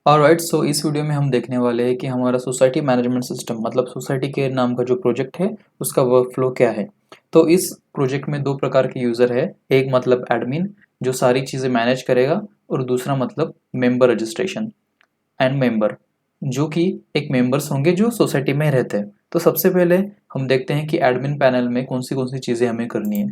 Alright, सो इस video में हम देखने वाले हैं कि हमारा सोसाइटी मैनेजमेंट सिस्टम मतलब सोसाइटी के नाम का जो प्रोजेक्ट है उसका वर्क फ्लो क्या है। तो इस प्रोजेक्ट में दो प्रकार के यूज़र है। एक मतलब एडमिन जो सारी चीज़ें मैनेज करेगा, और दूसरा मतलब मेंबर रजिस्ट्रेशन एंड मेंबर जो कि एक मेंबर्स होंगे जो सोसाइटी में रहते हैं। तो सबसे पहले हम देखते हैं कि एडमिन पैनल में कौन सी चीज़ें हमें करनी है।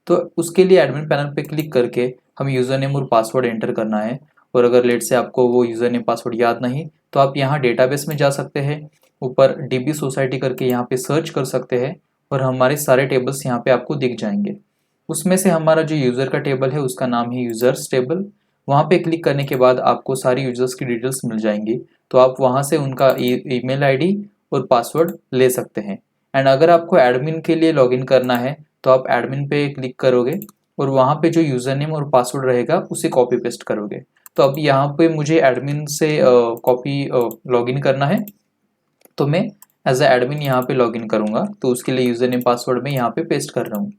तो उसके लिए एडमिन पैनल पे क्लिक करके हम यूज़र नेम और पासवर्ड एंटर करना है। और अगर लेट से आपको वो यूज़र नेम पासवर्ड याद नहीं तो आप यहाँ डेटाबेस में जा सकते हैं, ऊपर डीबी सोसाइटी करके यहाँ पे सर्च कर सकते हैं और हमारे सारे टेबल्स यहाँ पे आपको दिख जाएंगे। उसमें से हमारा जो यूज़र का टेबल है उसका नाम है यूज़र्स टेबल। वहाँ पे क्लिक करने के बाद आपको सारी यूज़र्स की डिटेल्स मिल जाएंगी। तो आप वहाँ से उनका ईमेल आईडी और पासवर्ड ले सकते हैं। एंड अगर आपको एडमिन के लिए लॉगिन करना है तो आप एडमिन पे क्लिक करोगे और वहाँ पे जो यूज़र नेम और पासवर्ड रहेगा उसे कॉपी पेस्ट करोगे। तो अब यहाँ पे मुझे एडमिन से कॉपी लॉगिन करना है, तो मैं एज अ एडमिन यहाँ पे लॉगिन करूँगा। तो उसके लिए यूज़र नेम पासवर्ड मैं यहाँ पे पेस्ट कर रहा हूँ।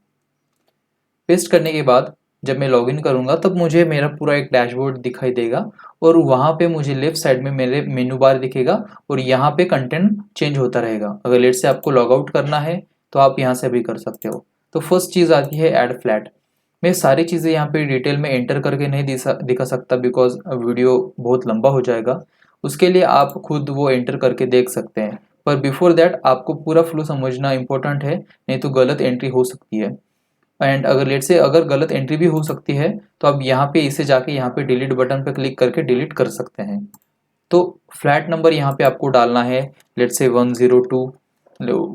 पेस्ट करने के बाद जब मैं लॉगिन करूंगा तब मुझे मेरा पूरा एक डैशबोर्ड दिखाई देगा और वहाँ पे मुझे लेफ्ट साइड में मेरे मेनू बार दिखेगा और यहाँ पे कंटेंट चेंज होता रहेगा। अगर लेट से आपको लॉग आउट करना है तो आप यहाँ से भी कर सकते हो। तो फर्स्ट चीज़ आती है ऐड फ्लैट। मैं सारी चीज़ें यहाँ पे डिटेल में एंटर करके नहीं दिखा सकता बिकॉज वीडियो बहुत लंबा हो जाएगा। उसके लिए आप खुद वो एंटर करके देख सकते हैं, पर बिफोर दैट आपको पूरा फ्लो समझना इंपॉर्टेंट है, नहीं तो गलत एंट्री हो सकती है। एंड अगर लेट से अगर गलत एंट्री भी हो सकती है तो आप यहाँ पे इसे जाके यहाँ पे डिलीट बटन पे क्लिक करके डिलीट कर सकते हैं। तो फ्लैट नंबर यहाँ पे आपको डालना है, लेट से 102।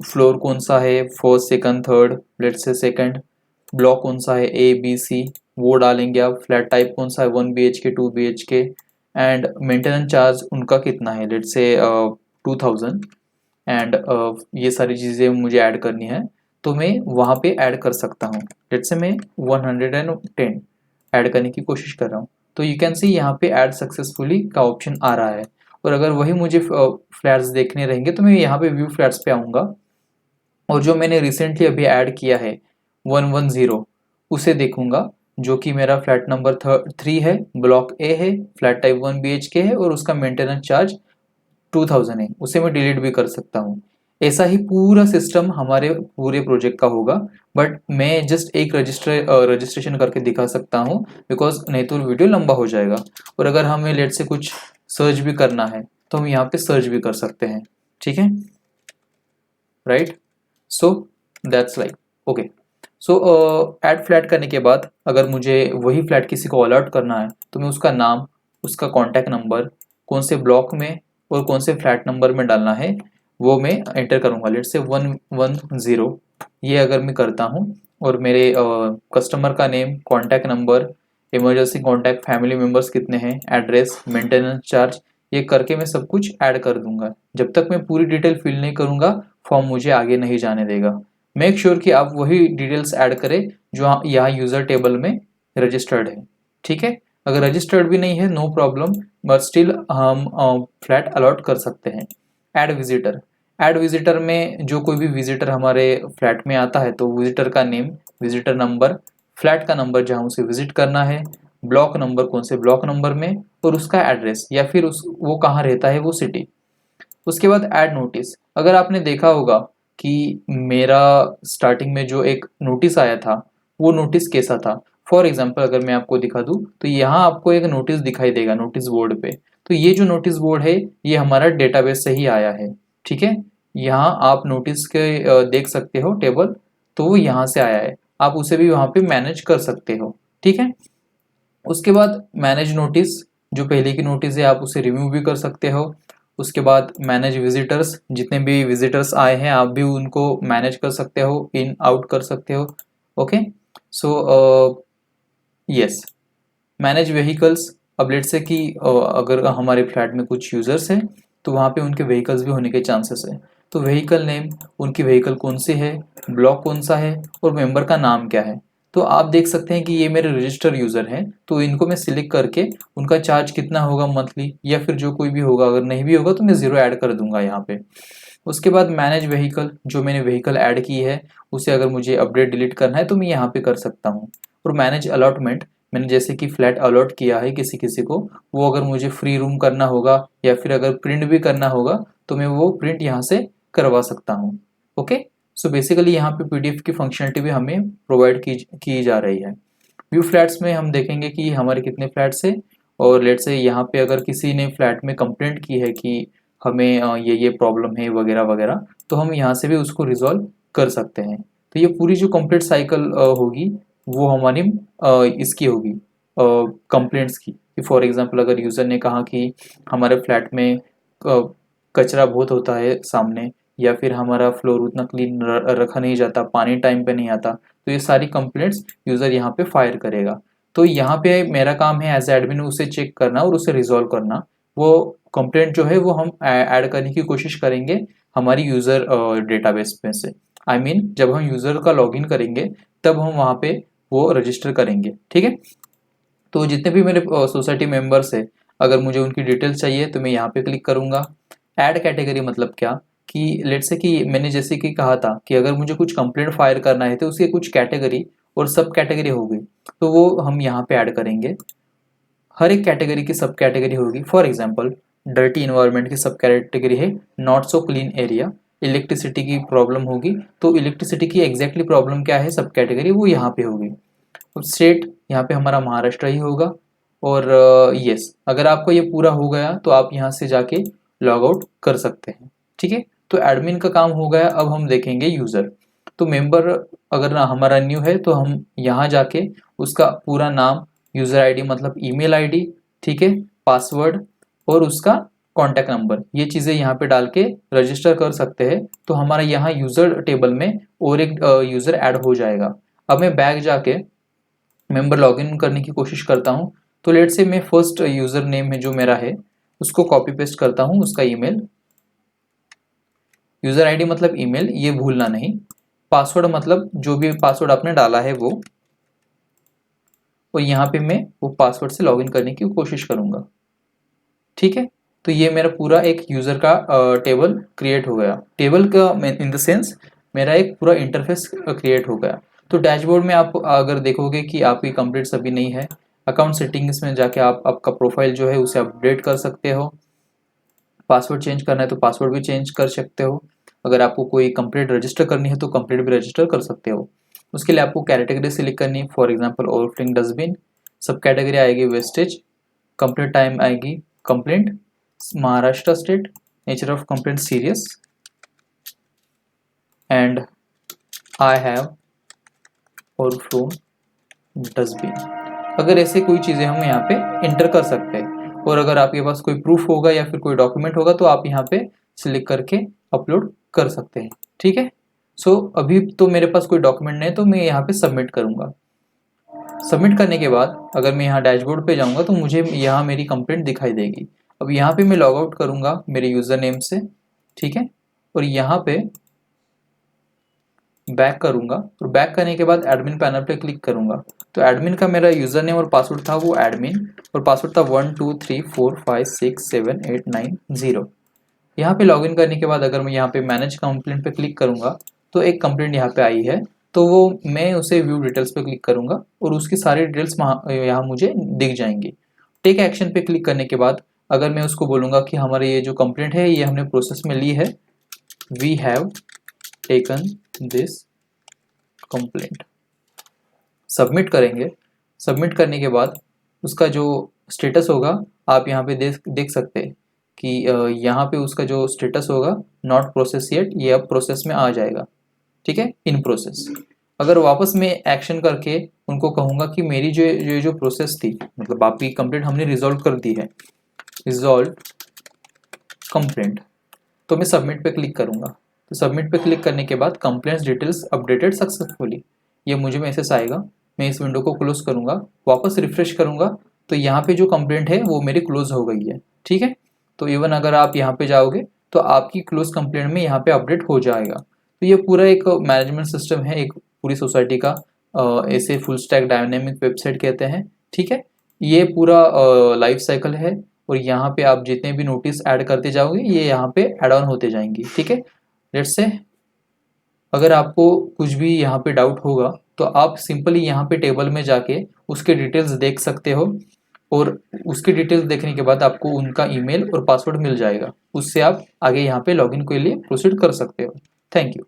फ्लोर कौन सा है, फर्स्ट सेकंड थर्ड, लेट से सेकंड। ब्लॉक कौन सा है, ए बी सी, वो डालेंगे आप। फ्लैट टाइप कौन सा है, 1 BHK 2 BHK। And maintenance charge उनका कितना है, लेट से 2000। एंड ये सारी चीज़ें मुझे ऐड करनी है तो मैं वहाँ पे ऐड कर सकता हूँ। लेट्स से मैं 110 ऐड करने की कोशिश कर रहा हूँ। तो यू कैन सी यहाँ पे ऐड सक्सेसफुली का ऑप्शन आ रहा है। और अगर वही मुझे फ्लैट्स देखने रहेंगे तो मैं यहाँ पे व्यू फ्लैट्स पे आऊँगा और जो मैंने रिसेंटली अभी ऐड किया है 110 उसे देखूंगा, जो कि मेरा फ्लैट नंबर 3 है, ब्लॉक ए है, फ्लैट टाइप 1 BHK है और उसका मेंटेनेंस चार्ज 2000 है। उसे मैं डिलीट भी कर सकता हूँ। ऐसा ही पूरा सिस्टम हमारे पूरे प्रोजेक्ट का होगा, बट मैं जस्ट एक रजिस्ट्रेशन करके दिखा सकता हूँ बिकॉज नहीं तो वीडियो लंबा हो जाएगा। और अगर हमें लेट से कुछ सर्च भी करना है तो हम यहाँ पे सर्च भी कर सकते हैं। ठीक है, right. So that's like okay. So add flat करने के बाद अगर मुझे वही फ्लैट किसी को अलर्ट करना है तो मैं उसका नाम, उसका कॉन्टैक्ट नंबर, कौन से ब्लॉक में और कौन से फ्लैट नंबर में डालना है वो मैं एंटर करूँगा। लेट से 110 ये अगर मैं करता हूँ और मेरे कस्टमर का name, contact number, emergency contact, family members कितने हैं, एड्रेस, मेंटेनेंस चार्ज, ये करके मैं सब कुछ ऐड कर दूंगा। जब तक मैं पूरी डिटेल फिल नहीं करूँगा फॉर्म मुझे आगे नहीं जाने देगा। मेक श्योर कि आप वही डिटेल्स ऐड करें जो यहाँ यूज़र टेबल में रजिस्टर्ड है। ठीक है, अगर रजिस्टर्ड भी नहीं है नो प्रॉब्लम, बट स्टिल हम फ्लैट अलॉट कर सकते हैं। Add visitor. ऐड विजिटर में जो कोई भी विजिटर हमारे फ्लैट में आता है तो विजिटर का नेम, विजिटर नंबर, फ्लैट का नंबर जहाँ उसे विजिट करना है, ब्लॉक नंबर कौन से ब्लॉक नंबर में, और उसका एड्रेस या फिर वो कहाँ रहता है वो सिटी। उसके बाद ऐड नोटिस। अगर आपने देखा होगा कि मेरा स्टार्टिंग में जो एक नोटिस आया था वो नोटिस कैसा था। फॉर एग्जाम्पल अगर मैं आपको दिखा दूँ तो यहाँ आपको एक नोटिस दिखाई देगा नोटिस बोर्ड पे। तो ये जो नोटिस बोर्ड है ये हमारा डेटाबेस से ही आया है। ठीक है, यहाँ आप नोटिस के देख सकते हो टेबल, तो वो यहाँ से आया है। आप उसे भी वहाँ पे मैनेज कर सकते हो। ठीक है, उसके बाद मैनेज नोटिस, जो पहले की नोटिस है आप उसे रिव्यू भी कर सकते हो। उसके बाद मैनेज विजिटर्स, जितने भी विजिटर्स आए हैं आप भी उनको मैनेज कर सकते हो, इन आउट कर सकते हो। Okay, so yes. Manage vehicles. अब लेट से कि अगर हमारे फ्लैट में कुछ यूजर्स हैं तो वहाँ पे उनके व्हीकल्स भी होने के चांसेस है। तो व्हीकल नेम, उनकी व्हीकल कौन सी है, ब्लॉक कौन सा है और मेंबर का नाम क्या है। तो आप देख सकते हैं कि ये मेरे रजिस्टर यूज़र हैं, तो इनको मैं सिलेक्ट करके उनका चार्ज कितना होगा मंथली या फिर जो कोई भी होगा, अगर नहीं भी होगा तो मैं ज़ीरो ऐड कर दूंगा यहाँ पे। उसके बाद मैनेज व्हीकल, जो मैंने व्हीकल ऐड की है उसे अगर मुझे अपडेट डिलीट करना है तो मैं यहाँ पे कर सकता हूँ। और मैनेज अलॉटमेंट, मैंने जैसे कि फ्लैट अलॉट किया है किसी किसी को, वो अगर मुझे फ्री रूम करना होगा या फिर अगर प्रिंट भी करना होगा तो मैं वो प्रिंट यहाँ से करवा सकता हूँ। ओके, सो बेसिकली यहाँ पे पीडीएफ की फंक्शनलिटी भी हमें प्रोवाइड की जा रही है। व्यू फ्लैट्स में हम देखेंगे कि हमारे कितने फ्लैट्स है, और लेट्स से यहाँ पे अगर किसी ने फ्लैट में कंप्लेंट की है कि हमें ये प्रॉब्लम है वगैरह वगैरह, तो हम यहाँ से भी उसको रिजॉल्व कर सकते हैं। तो ये पूरी जो कंप्लीट साइकिल होगी वो हमारी इसकी होगी कंप्लेंट्स की। कि फॉर एग्जांपल अगर यूज़र ने कहा कि हमारे फ्लैट में कचरा बहुत होता है सामने, या फिर हमारा फ्लोर उतना क्लीन रखा नहीं जाता, पानी टाइम पे नहीं आता, तो ये सारी कंप्लेंट्स यूज़र यहाँ पे फायर करेगा। तो यहाँ पे मेरा काम है एज एडमिन उसे चेक करना और उसे रिजॉल्व करना। वो कंप्लेंट जो है वो हम ऐड करने की कोशिश करेंगे हमारी यूज़र डेटाबेस में से। आई मीन जब हम यूज़र का लॉगिन करेंगे तब हम वहाँ पे वो रजिस्टर करेंगे। ठीक है, तो जितने भी मेरे सोसाइटी मेंबर्स है, अगर मुझे उनकी डिटेल्स चाहिए तो मैं यहाँ पे क्लिक करूँगा। ऐड कैटेगरी मतलब क्या, कि लेट्स से कि मैंने जैसे कि कहा था कि अगर मुझे कुछ कंप्लेंट फायर करना है तो उसके कुछ कैटेगरी और सब कैटेगरी होगी, तो वो हम यहाँ पे ऐड करेंगे। हर एक कैटेगरी की सब कैटेगरी होगी। फॉर एग्जांपल डर्टी इन्वायरमेंट की सब कैटेगरी है not so clean area. Electricity की प्रॉब्लम होगी तो इलेक्ट्रिसिटी की एग्जैक्टली प्रॉब्लम क्या है सब कैटेगरी वो यहाँ पे होगी। तो स्टेट यहाँ पे हमारा महाराष्ट्र ही होगा। और यस, अगर आपको ये पूरा हो गया तो आप यहाँ से जाके लॉग आउट कर सकते हैं। ठीक है, तो एडमिन का काम हो गया। अब हम देखेंगे यूज़र। तो मेंबर अगर ना हमारा न्यू है तो हम यहाँ जाके उसका पूरा नाम, यूज़र आईडी मतलब ईमेल आईडी, ठीक है, पासवर्ड और उसका कॉन्टैक्ट नंबर, ये चीज़ें यहाँ पे डाल के रजिस्टर कर सकते हैं। तो हमारा यहाँ यूज़र टेबल में और एक यूज़र ऐड हो जाएगा। अब मैं बैक जाके मेंबर लॉगिन करने की कोशिश करता हूँ। तो लेट से मैं फर्स्ट यूज़र नेम है जो मेरा है उसको कॉपी पेस्ट करता हूँ, उसका ईमेल, यूज़र आईडी मतलब ईमेल, ये भूलना नहीं, पासवर्ड मतलब जो भी पासवर्ड आपने डाला है वो, और यहाँ पे मैं वो पासवर्ड से लॉगिन करने की कोशिश करूँगा। ठीक है, तो ये मेरा पूरा एक यूज़र का टेबल क्रिएट हो गया। टेबल का इन द सेंस मेरा एक पूरा इंटरफेस क्रिएट हो गया। तो डैशबोर्ड में आप अगर देखोगे कि आपकी कंप्लीट अभी नहीं है, अकाउंट सेटिंग्स में जाके आप आपका प्रोफाइल जो है उसे अपडेट कर सकते हो। पासवर्ड चेंज करना है तो पासवर्ड भी चेंज कर सकते हो। अगर आपको कोई कंप्लीट रजिस्टर करनी है तो कंप्लीट भी रजिस्टर कर सकते हो। उसके लिए आपको कैटेगरी सिलेक्ट करनी है। For example overflowing dustbin, subcategory आएगी वेस्टेज, कंप्लीट टाइम आएगी complaint, Maharashtra state, nature of complaint serious, and I have overflown dustbin. अगर ऐसे कोई चीज़ें हम यहाँ पे इंटर कर सकते हैं। और अगर आपके पास कोई प्रूफ होगा या फिर कोई डॉक्यूमेंट होगा तो आप यहाँ पे सिलेक्ट करके अपलोड कर सकते हैं। ठीक है, सो अभी तो मेरे पास कोई डॉक्यूमेंट नहीं है तो मैं यहाँ पे सबमिट करूँगा। सबमिट करने के बाद अगर मैं यहाँ डैशबोर्ड पे जाऊँगा तो मुझे यहाँ मेरी कंप्लेंट दिखाई देगी। अब यहाँ पे मैं लॉग आउट करूँगा मेरे यूज़र नेम से, ठीक है, और यहाँ पे बैक करूँगा और बैक करने के बाद एडमिन पैनल पे क्लिक करूँगा। तो एडमिन का मेरा यूज़र नेम और पासवर्ड था वो एडमिन, और पासवर्ड था 1 2 3 4 5 6 7 8 9 0। यहाँ पे लॉगिन करने के बाद अगर मैं यहाँ पे मैनेज कंप्लेंट पे क्लिक करूँगा तो एक कंप्लेंट यहाँ पे आई है। तो वो मैं उसे व्यू डिटेल्स पे क्लिक करूँगा और उसकी सारी डिटेल्स यहाँ मुझे दिख जाएंगी। टेक एक्शन पे क्लिक करने के बाद अगर मैं उसको बोलूँगा कि हमारे ये जो कंप्लेंट है ये हमने प्रोसेस में ली है, we have taken this complaint, submit करेंगे। सबमिट करने के बाद उसका जो स्टेटस होगा आप यहाँ पे देख सकते हैं कि यहाँ पे उसका जो स्टेटस होगा नॉट प्रोसेस येट, ये अब प्रोसेस में आ जाएगा। ठीक है, इन प्रोसेस। अगर वापस मैं एक्शन करके उनको कहूँगा कि मेरी जो प्रोसेस थी, मतलब आपकी कंप्लेंट हमने रिजॉल्व कर दी है, रिजॉल्व कंप्लेंट, तो मैं सबमिट पे क्लिक करूँगा। तो सबमिट पे क्लिक करने के बाद कंप्लेंट्स डिटेल्स अपडेटेड सक्सेसफुली, ये मुझे मैसेज आएगा। मैं इस विंडो को क्लोज करूँगा, वापस रिफ्रेश करूँगा तो यहाँ पे जो कंप्लेंट है वो मेरी क्लोज हो गई है। ठीक है, तो इवन अगर आप यहाँ पे जाओगे तो आपकी क्लोज कंप्लेंट में यहाँ पे अपडेट हो जाएगा। तो ये पूरा एक मैनेजमेंट सिस्टम है एक पूरी सोसाइटी का, ऐसे फुल स्टैक डायनेमिक वेबसाइट कहते हैं। ठीक है, ये पूरा लाइफ साइकिल है और यहाँ पे आप जितने भी नोटिस ऐड करते जाओगे ये यहाँ पे ऐड ऑन होते जाएंगी। ठीक है, लेट्स से अगर आपको कुछ भी यहाँ पे डाउट होगा तो आप सिंपली यहाँ पे टेबल में जाके उसके डिटेल्स देख सकते हो और उसकी डिटेल्स देखने के बाद आपको उनका ईमेल और पासवर्ड मिल जाएगा। उससे आप आगे यहाँ पे लॉगिन के लिए प्रोसीड कर सकते हो। Thank you.